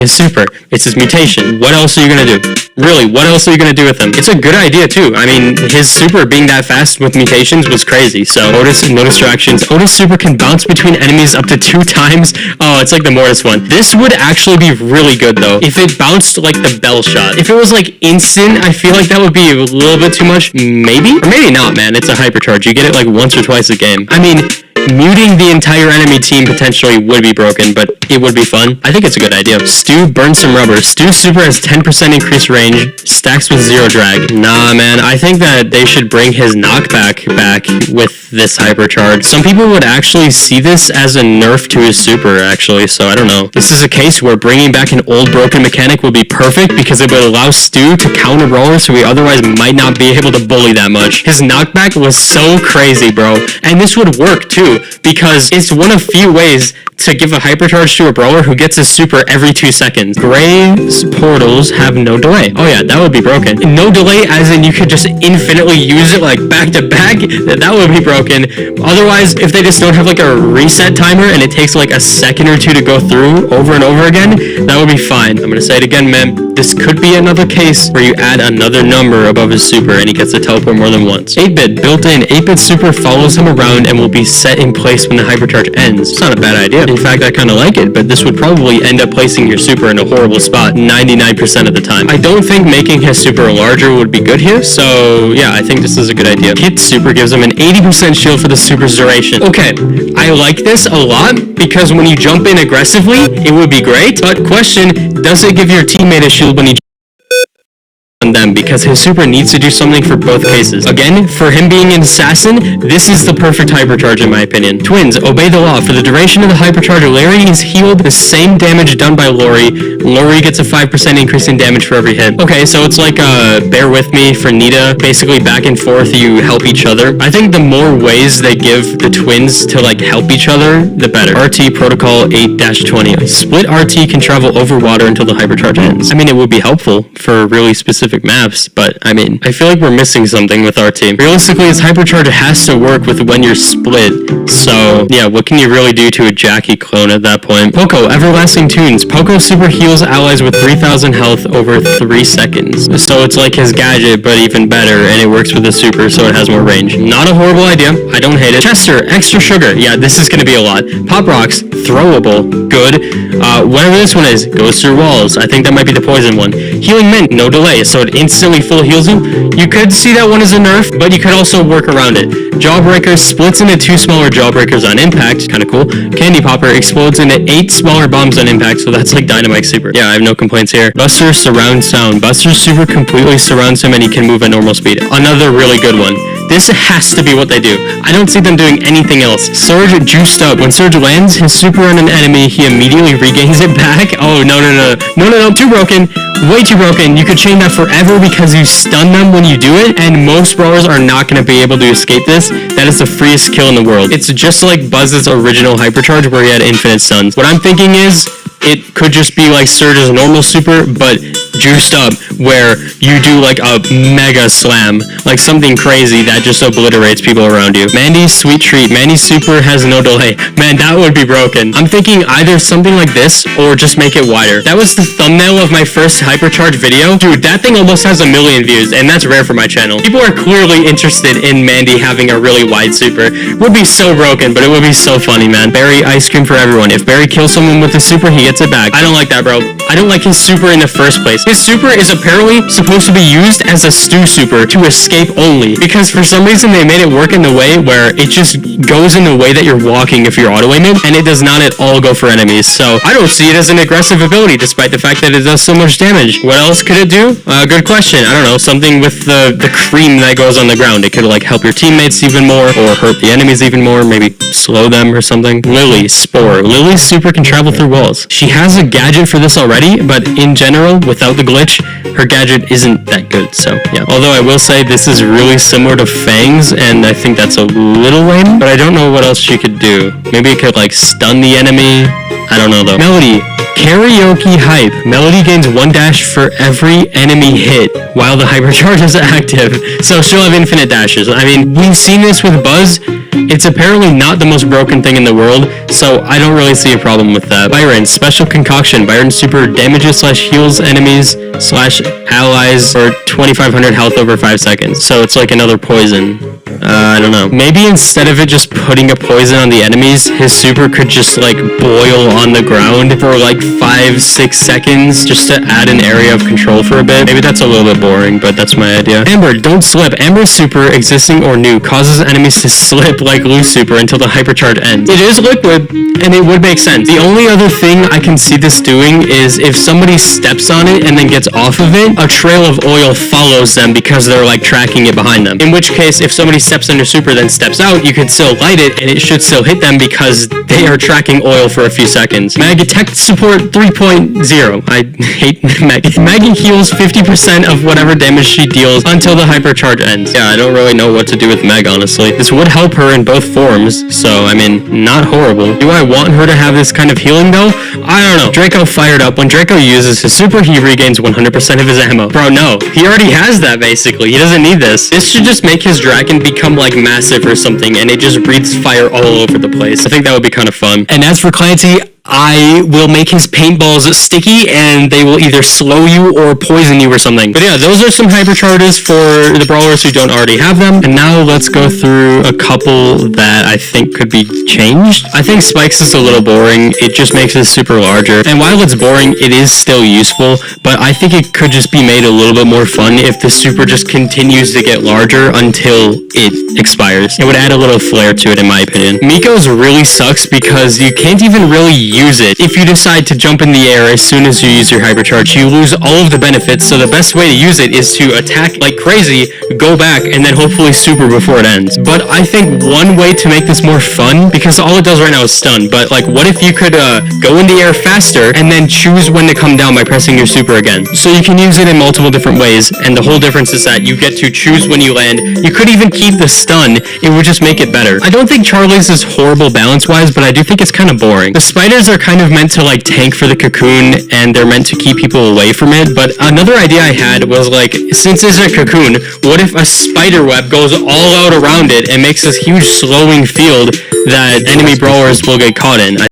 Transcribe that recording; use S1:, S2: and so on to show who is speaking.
S1: his super. It's his mutation. What else are you gonna do? Really, what else are you gonna do with him? It's a good idea too. I mean, his super being that fast with mutations was crazy. So Otis, no distractions. Otis super can bounce between enemies up to 2 times. Oh, it's like the Mortis one. This would actually be really good though if it bounced like the Bell shot. If it was like instant, I feel like that would be a little bit too much. Maybe? Or maybe not, man. It's a hypercharge. You get it like once or twice a game. I mean, muting the entire enemy team potentially would be broken, but it would be fun. I think it's a good idea. Stu burns some rubber. Stu super has 10% increased range, stacks with 0 drag. Nah, man, I think that they should bring his knockback back with this hypercharge. Some people would actually see this as a nerf to his super, actually, so I don't know. This is a case where bringing back an old broken mechanic would be perfect because it would allow Stu to counter brawlers who he otherwise might not be able to bully that much. His knockback was so crazy, bro. And this would work too, because it's one of few ways to give a hypercharge to a brawler who gets a super every 2 seconds. Graves portals have no delay. Oh yeah, that would be broken. No delay as in you could just infinitely use it like back to back. That would be broken. Otherwise, if they just don't have like a reset timer and it takes like a second or 2 to go through over and over again, that would be fine. I'm gonna say it again, man. This could be another case where you add another number above his super and he gets to teleport more than once. 8-bit built in. 8-bit super follows him around and will be set in place when the hypercharge ends. It's not a bad idea. In fact, I kind of like it, but this would probably end up placing your super in a horrible spot 99% of the time. I don't think making his super larger would be good here, so yeah, I think this is a good idea. Hit super gives him an 80% shield for the super's duration. Okay, I like this a lot because when you jump in aggressively, it would be great, but question, does it give your teammate a shield when you on them, because his super needs to do something for both cases. Again, for him being an assassin, this is the perfect hypercharge in my opinion. Twins, obey the law. For the duration of the hypercharge, Larry is healed the same damage done by Lori. Lori gets a 5% increase in damage for every hit. Okay, so it's like bear with me for Nita. Basically back and forth, you help each other. I think the more ways they give the twins to like help each other, the better. RT Protocol 8-20. Split RT can travel over water until the hypercharge ends. I mean, it would be helpful for really specific maps, but I mean, I feel like we're missing something with our team. Realistically, his hypercharge has to work with when you're split, so yeah, what can you really do to a Jackie clone at that point? Poco, Everlasting Tunes. Poco super heals allies with 3,000 health over 3 seconds. So it's like his gadget, but even better, and it works with the super, so it has more range. Not a horrible idea. I don't hate it. Chester, extra sugar. Yeah, this is gonna be a lot. Pop Rocks, throwable. Good. Whatever this one is, goes through walls. I think that might be the poison one. Healing Mint, no delay, so it instantly full heals you. You could see that one as a nerf, but you could also work around it. Jawbreaker splits into 2 smaller jawbreakers on impact, kind of cool. Candy Popper explodes into 8 smaller bombs on impact, so that's like Dynamite super. Yeah, I have no complaints here. Buster surround sound. Buster's super completely surrounds him and he can move at normal speed. Another really good one. This has to be what they do. I don't see them doing anything else. Surge juiced up. When Surge lands his super on an enemy, he immediately regains it back. Oh, no, too broken. Way too broken. You could chain that forever because you stun them when you do it, and most brawlers are not going to be able to escape this. That is the freest kill in the world. It's just like Buzz's original hypercharge where he had infinite stuns. What I'm thinking is, it could just be like Surge's normal super, but juiced up, where you do like a mega slam, like something crazy that just obliterates people around you. Mandy's Sweet Treat. Mandy's super has no delay. Man, that would be broken. I'm thinking either something like this, or just make it wider. That was the thumbnail of my first hypercharge video. Dude, that thing almost has 1 million views, and that's rare for my channel. People are clearly interested in Mandy having a really wide super. Would be so broken, but it would be so funny, man. Barry Ice Cream for everyone. If Barry kills someone with a super, he gets it back. I don't like that, bro. I don't like his super in the first place. His super is apparently supposed to be used as a Stu super to escape only, because for some reason they made it work in the way where it just goes in the way that you're walking if you're auto-aiming, and it does not at all go for enemies. So I don't see it as an aggressive ability, despite the fact that it does so much damage. What else could it do? Good question. I don't know. Something with the cream that goes on the ground. It could like help your teammates even more, or hurt the enemies even more, maybe slow them or something. Lily, Spore. Lily's super can travel through walls. She has a gadget for this already, but in general, without the glitch, her gadget isn't that good, so yeah. Although I will say this is really similar to Fang's, and I think that's a little lame, but I don't know what else she could do. Maybe it could like stun the enemy. I don't know though. Melody, Karaoke Hype. Melody gains 1 dash for every enemy hit while the hypercharge is active, so she'll have infinite dashes. I mean, we've seen this with Buzz. It's apparently not the most broken thing in the world, so I don't really see a problem with that. Byron, special concoction. Byron super damages / heals enemies / allies for 2500 health over 5 seconds. So it's like another poison. I don't know. Maybe instead of it just putting a poison on the enemies, his super could just like boil on the ground for like 5-6 seconds just to add an area of control for a bit. Maybe that's a little bit boring, but that's my idea. Amber, don't slip. Amber's super, existing or new, causes enemies to slip like loose super until the hypercharge ends. It is liquid, and it would make sense. The only other thing I can see this doing is if somebody steps on it and then gets off of it, a trail of oil follows them because they're like tracking it behind them. In which case, if somebody steps on your super then steps out, you could still light it and it should still hit them because they are tracking oil for a few seconds. Maggie tech support 3.0. I hate Maggie. Maggie heals 50% of whatever damage she deals until the hypercharge ends. Yeah, I don't really know what to do with Meg, honestly. This would help her in both forms, so I mean, not horrible. Do I want her to have this kind of healing though? I don't know. Draco fired up. When Draco uses his super, he regains 100% of his ammo. Bro, no. He already has that, basically. He doesn't need this. This should just make his dragon become like massive or something, and it just breathes fire all over the place. I think that would be kind of fun. And as for Clancy, I will make his paintballs sticky and they will either slow you or poison you or something. But yeah, those are some hypercharges for the brawlers who don't already have them. And now let's go through a couple that I think could be changed. I think Spikes is a little boring. It just makes it super larger. And while it's boring, it is still useful, but I think it could just be made a little bit more fun if the super just continues to get larger until it expires. It would add a little flair to it in my opinion. Miko's really sucks because you can't even really use it. If you decide to jump in the air as soon as you use your hypercharge, you lose all of the benefits, so the best way to use it is to attack like crazy, go back, and then hopefully super before it ends. But I think one way to make this more fun, because all it does right now is stun, but like what if you could go in the air faster and then choose when to come down by pressing your super again? So you can use it in multiple different ways, and the whole difference is that you get to choose when you land. You could even keep the stun, it would just make it better. I don't think Charlie's is horrible balance-wise, but I do think it's kind of boring. The spiders are kind of meant to like tank for the cocoon and they're meant to keep people away from it, but another idea I had was like, since it's a cocoon, what if a spider web goes all out around it and makes this huge slowing field that enemy brawlers will get caught in?